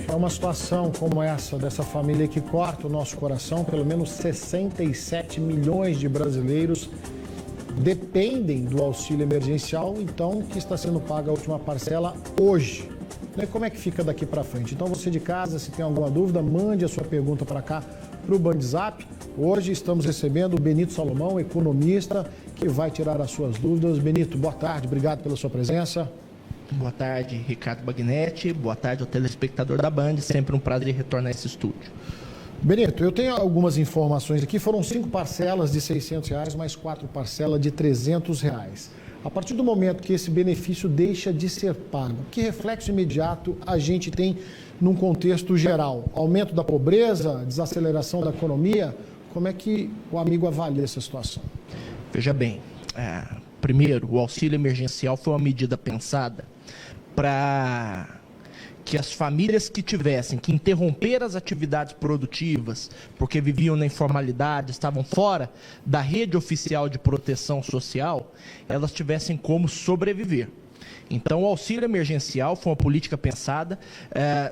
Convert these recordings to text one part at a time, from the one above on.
É uma situação como essa, dessa família que corta o nosso coração. Pelo menos 67 milhões de brasileiros dependem do auxílio emergencial, então, que está sendo paga a última parcela hoje. E como é que fica daqui para frente? Então, você de casa, se tem alguma dúvida, mande a sua pergunta para cá, para o BandZap. Hoje estamos recebendo o Benito Salomão, economista, que vai tirar as suas dúvidas. Benito, boa tarde, obrigado pela sua presença. Boa tarde, Ricardo Bagnetti. Boa tarde ao telespectador da Band. Sempre um prazer retornar a esse estúdio. Benito, eu tenho algumas informações aqui. Foram 5 parcelas de R$600, mais 4 parcelas de R$300. A partir do momento que esse benefício deixa de ser pago, que reflexo imediato a gente tem num contexto geral? Aumento da pobreza, desaceleração da economia? Como é que o amigo avalia essa situação? Veja bem, primeiro, o auxílio emergencial foi uma medida pensada para que as famílias que tivessem que interromper as atividades produtivas porque viviam na informalidade, estavam fora da rede oficial de proteção social, elas tivessem como sobreviver. Então, o auxílio emergencial foi uma política pensada.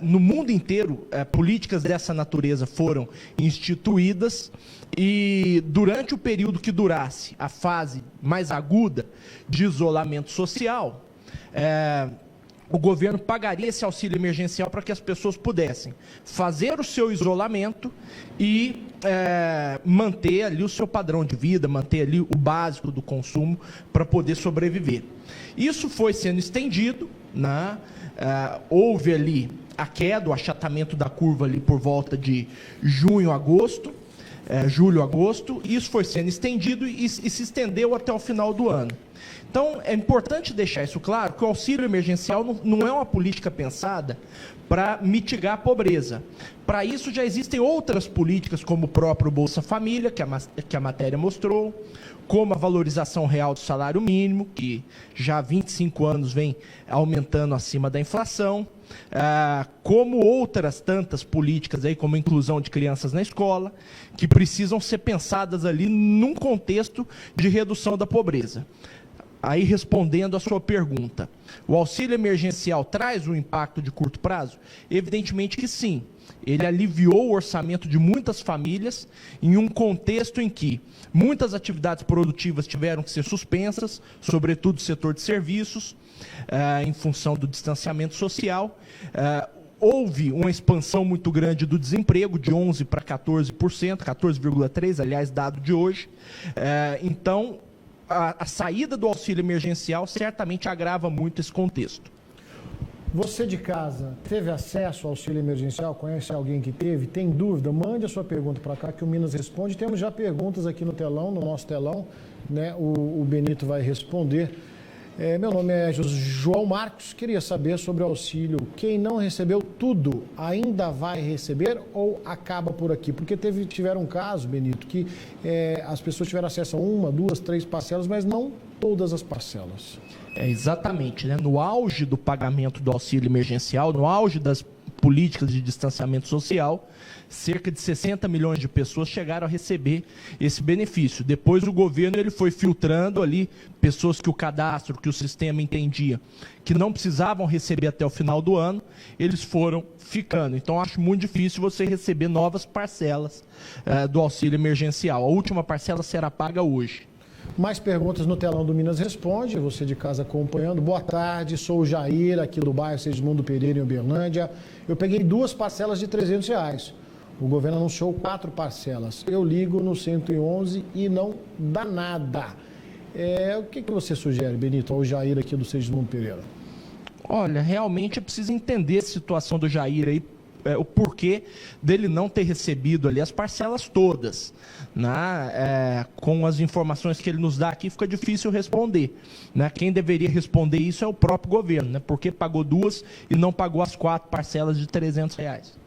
No mundo inteiro, políticas dessa natureza foram instituídas e, durante o período que durasse a fase mais aguda de isolamento social, o governo pagaria esse auxílio emergencial para que as pessoas pudessem fazer o seu isolamento e manter ali o seu padrão de vida, manter ali o básico do consumo para poder sobreviver. Isso foi sendo estendido, né? Houve ali a queda, o achatamento da curva ali por volta de julho, agosto, isso foi sendo estendido e se estendeu até o final do ano. Então, é importante deixar isso claro, que o auxílio emergencial não é uma política pensada para mitigar a pobreza. Para isso, já existem outras políticas, como o próprio Bolsa Família, que a matéria mostrou, como a valorização real do salário mínimo, que já há 25 anos vem aumentando acima da inflação, como outras tantas políticas, aí, como a inclusão de crianças na escola, que precisam ser pensadas ali num contexto de redução da pobreza. Aí, respondendo a sua pergunta, o auxílio emergencial traz um impacto de curto prazo? Evidentemente que sim. Ele aliviou o orçamento de muitas famílias em um contexto em que muitas atividades produtivas tiveram que ser suspensas, sobretudo o setor de serviços, em função do distanciamento social. Houve uma expansão muito grande do desemprego, de 11% para 14%, 14,3%, aliás, dado de hoje. Então, a saída do auxílio emergencial certamente agrava muito esse contexto. Você de casa teve acesso ao auxílio emergencial? Conhece alguém que teve? Tem dúvida? Mande a sua pergunta para cá que o Minas responde. Temos já perguntas aqui no telão, no nosso telão, né? O Benito vai responder. Meu nome é João Marcos, queria saber sobre o auxílio. Quem não recebeu tudo ainda vai receber ou acaba por aqui? Porque tiveram um caso, Benito, que as pessoas tiveram acesso a 1, 2, 3 parcelas, mas não todas as parcelas. Exatamente, né? No auge do pagamento do auxílio emergencial, no auge das políticas de distanciamento social, cerca de 60 milhões de pessoas chegaram a receber esse benefício. Depois o governo ele foi filtrando ali pessoas que o cadastro, que o sistema entendia que não precisavam receber até o final do ano, eles foram ficando. Então acho muito difícil você receber novas parcelas do auxílio emergencial. A última parcela será paga hoje. Mais perguntas no telão do Minas Responde, você de casa acompanhando. Boa tarde, sou o Jair, aqui do bairro Segismundo Pereira, em Uberlândia. Eu peguei 2 parcelas de R$300. O governo anunciou 4 parcelas. Eu ligo no 111 e não dá nada. O que você sugere, Benito, ao Jair aqui do Segismundo Pereira? Olha, realmente é preciso entender a situação do Jair aí, o porquê dele não ter recebido ali as parcelas todas, né? Com as informações que ele nos dá aqui, fica difícil responder, né? Quem deveria responder isso é o próprio governo, né? Porque pagou 2 e não pagou as 4 parcelas de R$300.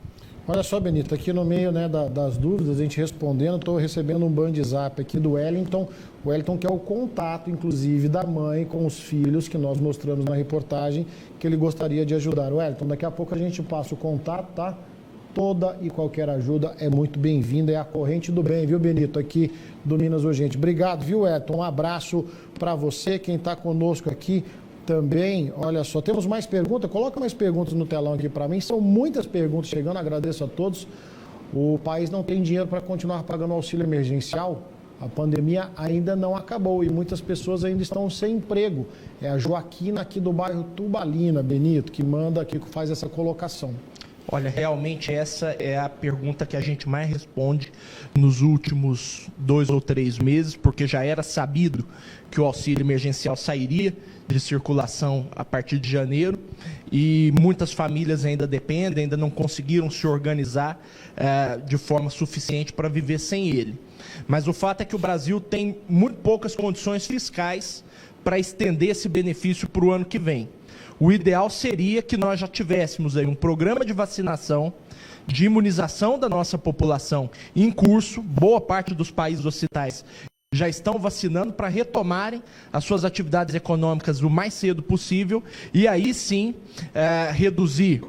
Olha só, Benito, aqui no meio, né, das dúvidas, a gente respondendo, estou recebendo um BandZap aqui do Wellington. O Wellington que é o contato, inclusive, da mãe com os filhos, que nós mostramos na reportagem, que ele gostaria de ajudar. Wellington, daqui a pouco a gente passa o contato, tá? Toda e qualquer ajuda é muito bem-vinda, é a corrente do bem, viu, Benito, aqui do Minas Urgente. Obrigado, viu, Wellington? Um abraço para você, quem está conosco aqui, também, olha só, temos mais perguntas, coloca mais perguntas no telão aqui para mim, são muitas perguntas chegando, agradeço a todos. O país não tem dinheiro para continuar pagando o auxílio emergencial, a pandemia ainda não acabou e muitas pessoas ainda estão sem emprego. É a Joaquina aqui do bairro Tubalina, Benito, que manda aqui, que faz essa colocação. Olha, realmente essa é a pergunta que a gente mais responde nos últimos 2 ou 3 meses, porque já era sabido que o auxílio emergencial sairia de circulação a partir de janeiro e muitas famílias ainda dependem, ainda não conseguiram se organizar de forma suficiente para viver sem ele. Mas o fato é que o Brasil tem muito poucas condições fiscais para estender esse benefício para o ano que vem. O ideal seria que nós já tivéssemos aí um programa de vacinação, de imunização da nossa população em curso. Boa parte dos países ocidentais já estão vacinando para retomarem as suas atividades econômicas o mais cedo possível e aí sim reduzir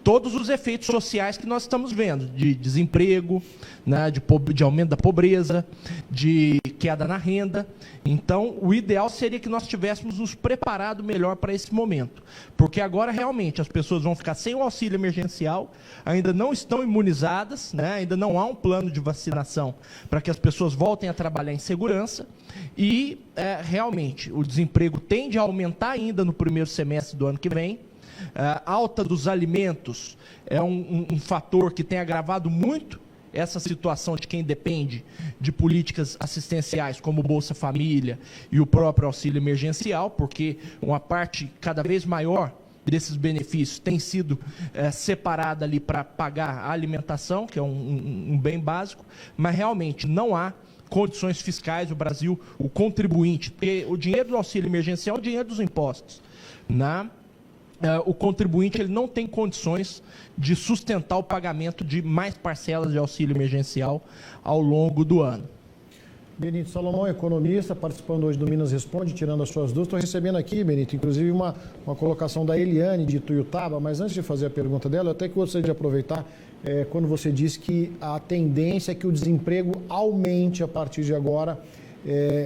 todos os efeitos sociais que nós estamos vendo, de desemprego, né, de aumento da pobreza, de queda na renda. Então, o ideal seria que nós tivéssemos nos preparado melhor para esse momento, porque agora realmente as pessoas vão ficar sem o auxílio emergencial, ainda não estão imunizadas, né, ainda não há um plano de vacinação para que as pessoas voltem a trabalhar em segurança e realmente o desemprego tende a aumentar ainda no primeiro semestre do ano que vem. Alta dos alimentos é um fator que tem agravado muito essa situação de quem depende de políticas assistenciais como o Bolsa Família e o próprio auxílio emergencial, porque uma parte cada vez maior desses benefícios tem sido separada ali para pagar a alimentação, que é um bem básico, mas realmente não há condições fiscais. O Brasil, o contribuinte, porque o dinheiro do auxílio emergencial é o dinheiro dos impostos, o contribuinte ele não tem condições de sustentar o pagamento de mais parcelas de auxílio emergencial ao longo do ano. Benito Salomão, economista, participando hoje do Minas Responde, tirando as suas dúvidas. Estou recebendo aqui, Benito, inclusive uma colocação da Eliane de Ituiutaba, mas antes de fazer a pergunta dela, eu até que gostaria de aproveitar quando você disse que a tendência é que o desemprego aumente a partir de agora,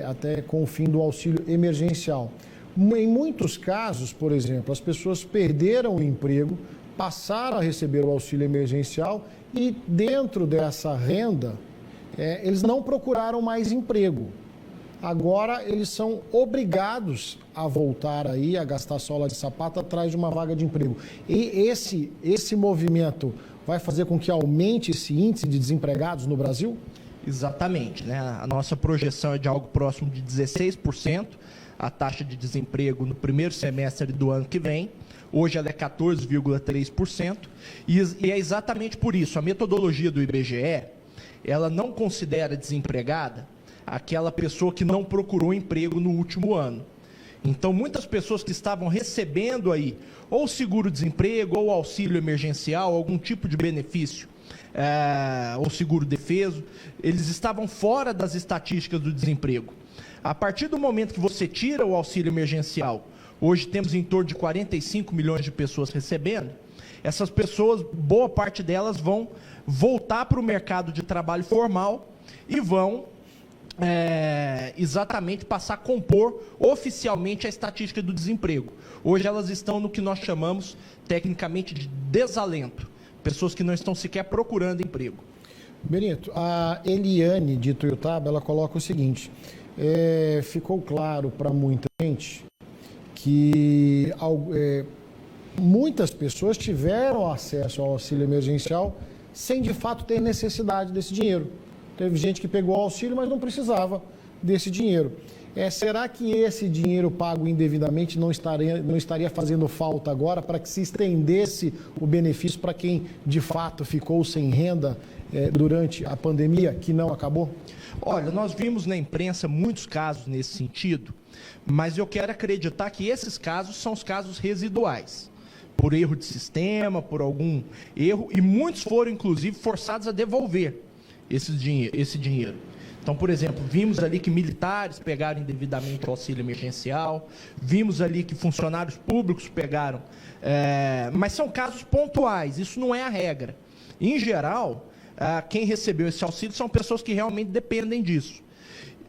até com o fim do auxílio emergencial. Em muitos casos, por exemplo, as pessoas perderam o emprego, passaram a receber o auxílio emergencial e dentro dessa renda, eles não procuraram mais emprego. Agora eles são obrigados a voltar aí, a gastar sola de sapato atrás de uma vaga de emprego. E esse movimento vai fazer com que aumente esse índice de desempregados no Brasil? Exatamente, né? A nossa projeção é de algo próximo de 16%. A taxa de desemprego no primeiro semestre do ano que vem. Hoje ela é 14,3%. E é exatamente por isso, a metodologia do IBGE, ela não considera desempregada aquela pessoa que não procurou emprego no último ano. Então, muitas pessoas que estavam recebendo aí ou seguro-desemprego, ou auxílio emergencial, algum tipo de benefício, ou seguro-defeso, eles estavam fora das estatísticas do desemprego. A partir do momento que você tira o auxílio emergencial, hoje temos em torno de 45 milhões de pessoas recebendo, essas pessoas, boa parte delas vão voltar para o mercado de trabalho formal e vão exatamente passar a compor oficialmente a estatística do desemprego. Hoje elas estão no que nós chamamos tecnicamente de desalento, pessoas que não estão sequer procurando emprego. Benito, a Eliane de Ituiutaba, ela coloca o seguinte: ficou claro para muita gente que muitas pessoas tiveram acesso ao auxílio emergencial sem de fato ter necessidade desse dinheiro. Teve gente que pegou o auxílio, mas não precisava desse dinheiro. Será que esse dinheiro pago indevidamente não estaria fazendo falta agora para que se estendesse o benefício para quem de fato ficou sem renda durante a pandemia, que não acabou? Olha, nós vimos na imprensa muitos casos nesse sentido, mas eu quero acreditar que esses casos são os casos residuais, por erro de sistema, por algum erro, e muitos foram, inclusive, forçados a devolver esse dinheiro. Então, por exemplo, vimos ali que militares pegaram indevidamente o auxílio emergencial, vimos ali que funcionários públicos pegaram, mas são casos pontuais, isso não é a regra. Em geral, quem recebeu esse auxílio são pessoas que realmente dependem disso.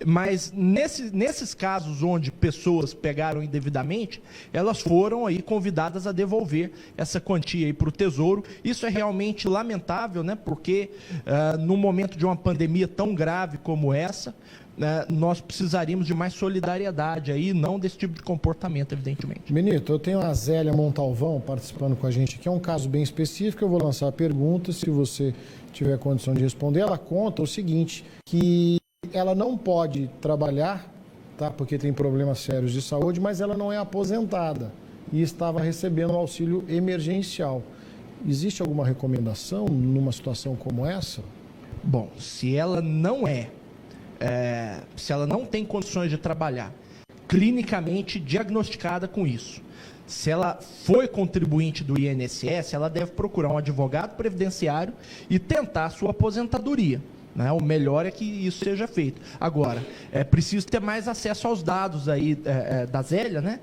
Mas nesses casos onde pessoas pegaram indevidamente, elas foram aí convidadas a devolver essa quantia aí para o Tesouro. Isso é realmente lamentável, né? Porque no momento de uma pandemia tão grave como essa, nós precisaríamos de mais solidariedade aí, não desse tipo de comportamento, evidentemente. Benito, eu tenho a Zélia Montalvão participando com a gente aqui, é um caso bem específico, eu vou lançar a pergunta, se você tiver condição de responder. Ela conta o seguinte, que ela não pode trabalhar, tá, porque tem problemas sérios de saúde, mas ela não é aposentada e estava recebendo auxílio emergencial. Existe alguma recomendação numa situação como essa? Bom, se ela não se ela não tem condições de trabalhar, clinicamente diagnosticada com isso, se ela foi contribuinte do INSS, ela deve procurar um advogado previdenciário e tentar a sua aposentadoria. Né? O melhor é que isso seja feito. Agora, é preciso ter mais acesso aos dados aí da Zélia, né?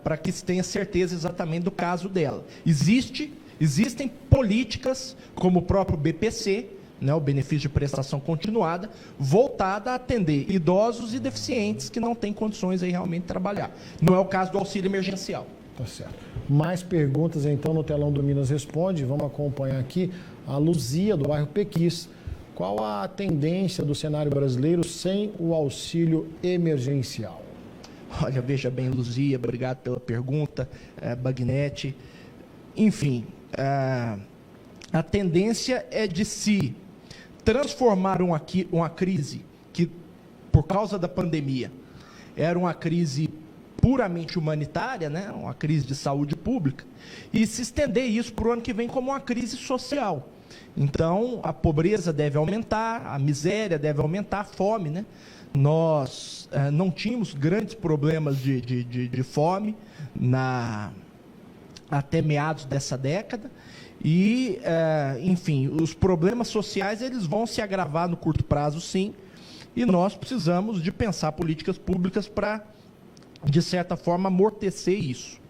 Para que se tenha certeza exatamente do caso dela. Existem políticas, como o próprio BPC, né, o benefício de prestação continuada, voltada a atender idosos e deficientes que não têm condições aí realmente de trabalhar. Não é o caso do auxílio emergencial. Tá certo. Mais perguntas então no telão do Minas Responde. Vamos acompanhar aqui a Luzia, do bairro Pequis. Qual a tendência do cenário brasileiro sem o auxílio emergencial? Olha, veja bem, Luzia, obrigado pela pergunta, Bagnete. Enfim, a tendência é de se transformar uma crise que, por causa da pandemia, era uma crise puramente humanitária, né? Uma crise de saúde pública, e se estender isso para o ano que vem como uma crise social. Então, a pobreza deve aumentar, a miséria deve aumentar, a fome, né? Nós não tínhamos grandes problemas de fome até meados dessa década. E, enfim, os problemas sociais eles vão se agravar no curto prazo, sim, e nós precisamos de pensar políticas públicas para, de certa forma, amortecer isso.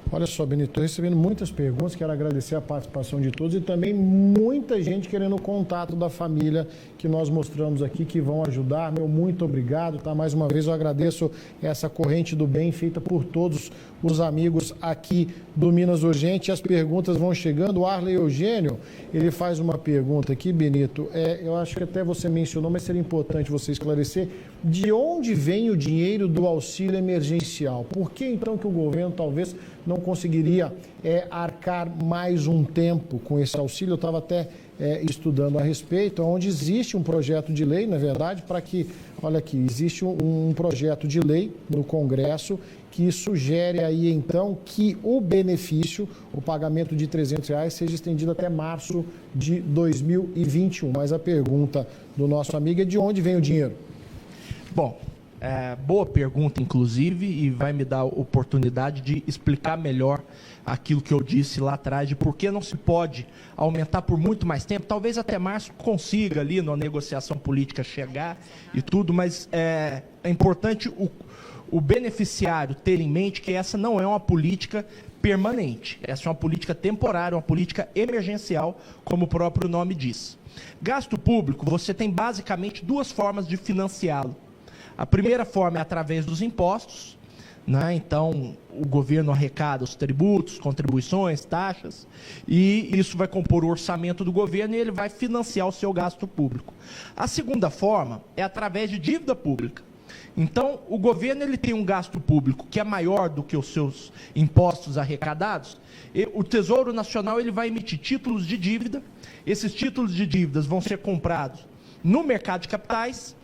Olha só, Benito, estou recebendo muitas perguntas, quero agradecer a participação de todos e também muita gente querendo o contato da família que nós mostramos aqui, que vão ajudar. Meu muito obrigado, tá? Mais uma vez eu agradeço essa corrente do bem feita por todos os amigos aqui do Minas Urgente. As perguntas vão chegando. O Arley Eugênio, ele faz uma pergunta aqui, Benito, eu acho que até você mencionou, mas seria importante você esclarecer, de onde vem o dinheiro do auxílio emergencial? Por que então que o governo talvez não conseguiria arcar mais um tempo com esse auxílio? Eu estava até estudando a respeito, onde existe um projeto de lei, na verdade, para que, olha aqui, existe um projeto de lei no Congresso que sugere aí, então, que o benefício, o pagamento de R$300, seja estendido até março de 2021. Mas a pergunta do nosso amigo é de onde vem o dinheiro? Bom, boa pergunta, inclusive, e vai me dar a oportunidade de explicar melhor aquilo que eu disse lá atrás, de por que não se pode aumentar por muito mais tempo. Talvez até março consiga ali na negociação política chegar e tudo, mas é importante o beneficiário ter em mente que essa não é uma política permanente, essa é uma política temporária, uma política emergencial, como o próprio nome diz. Gasto público, você tem basicamente duas formas de financiá-lo. A primeira forma é através dos impostos, né? Então o governo arrecada os tributos, contribuições, taxas, e isso vai compor o orçamento do governo e ele vai financiar o seu gasto público. A segunda forma é através de dívida pública. Então o governo ele tem um gasto público que é maior do que os seus impostos arrecadados, e o Tesouro Nacional ele vai emitir títulos de dívida. Esses títulos de dívidas vão ser comprados no mercado de capitais,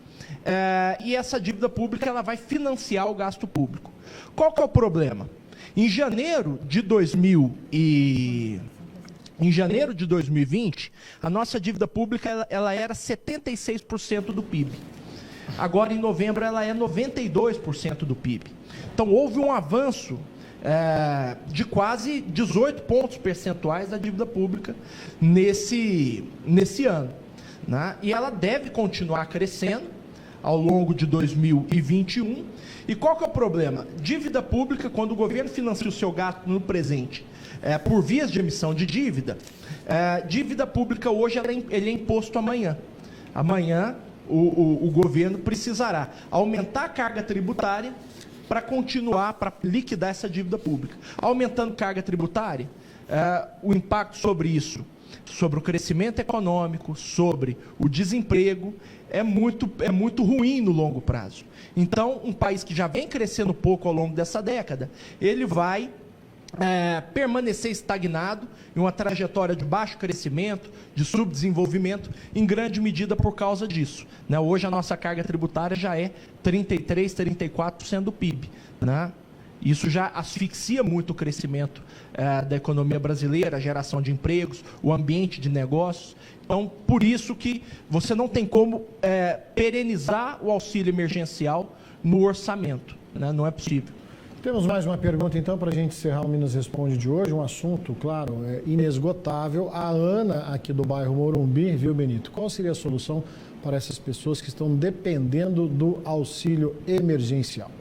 e essa dívida pública ela vai financiar o gasto público. Qual que é o problema? Em janeiro de 2020, a nossa dívida pública ela era 76% do PIB. Agora, em novembro, ela é 92% do PIB. Então, houve um avanço de quase 18 pontos percentuais da dívida pública nesse ano, né? E ela deve continuar crescendo ao longo de 2021. E qual que é o problema? Dívida pública, quando o governo financia o seu gasto no presente por vias de emissão de dívida, dívida pública hoje ele é imposto amanhã. Amanhã o governo precisará aumentar a carga tributária para continuar, para liquidar essa dívida pública. Aumentando carga tributária, o impacto sobre isso, sobre o crescimento econômico, sobre o desemprego, é muito ruim no longo prazo. Então, um país que já vem crescendo pouco ao longo dessa década, ele vai permanecer estagnado em uma trajetória de baixo crescimento, de subdesenvolvimento, em grande medida por causa disso, né? Hoje a nossa carga tributária já é 33%, 34% do PIB, né? Isso já asfixia muito o crescimento da economia brasileira, a geração de empregos, o ambiente de negócios. Então, por isso que você não tem como perenizar o auxílio emergencial no orçamento, né? Não é possível. Temos mais uma pergunta, então, para a gente encerrar o Minas Responde de hoje. Um assunto, claro, inesgotável. A Ana, aqui do bairro Morumbi, viu, Benito? Qual seria a solução para essas pessoas que estão dependendo do auxílio emergencial?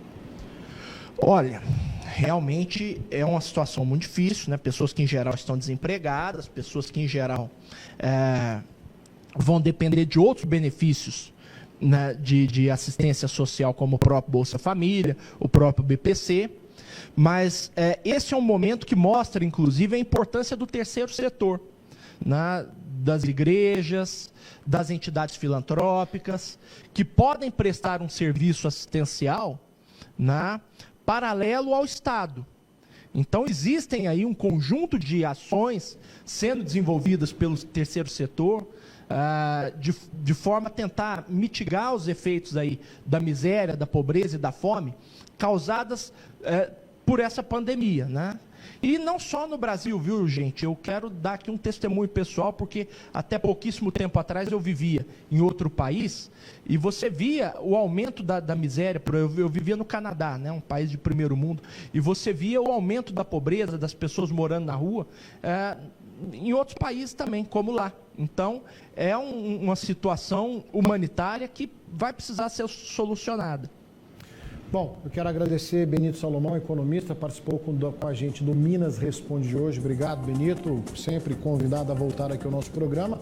Olha, realmente é uma situação muito difícil, né? Pessoas que, em geral, estão desempregadas, pessoas que, em geral, vão depender de outros benefícios, né, de assistência social, como o próprio Bolsa Família, o próprio BPC, mas esse é um momento que mostra, inclusive, a importância do terceiro setor, né, das igrejas, das entidades filantrópicas, que podem prestar um serviço assistencial, né, paralelo ao Estado. Então, existem aí um conjunto de ações sendo desenvolvidas pelo terceiro setor, de forma a tentar mitigar os efeitos aí da miséria, da pobreza e da fome causadas por essa pandemia, né? E não só no Brasil, viu, gente? Eu quero dar aqui um testemunho pessoal, porque até pouquíssimo tempo atrás eu vivia em outro país e você via o aumento da miséria. Eu vivia no Canadá, né, um país de primeiro mundo, e você via o aumento da pobreza, das pessoas morando na rua, em outros países também, como lá. Então, é uma situação humanitária que vai precisar ser solucionada. Bom, eu quero agradecer Benito Salomão, economista, participou com a gente do Minas Responde hoje. Obrigado, Benito, sempre convidado a voltar aqui ao nosso programa.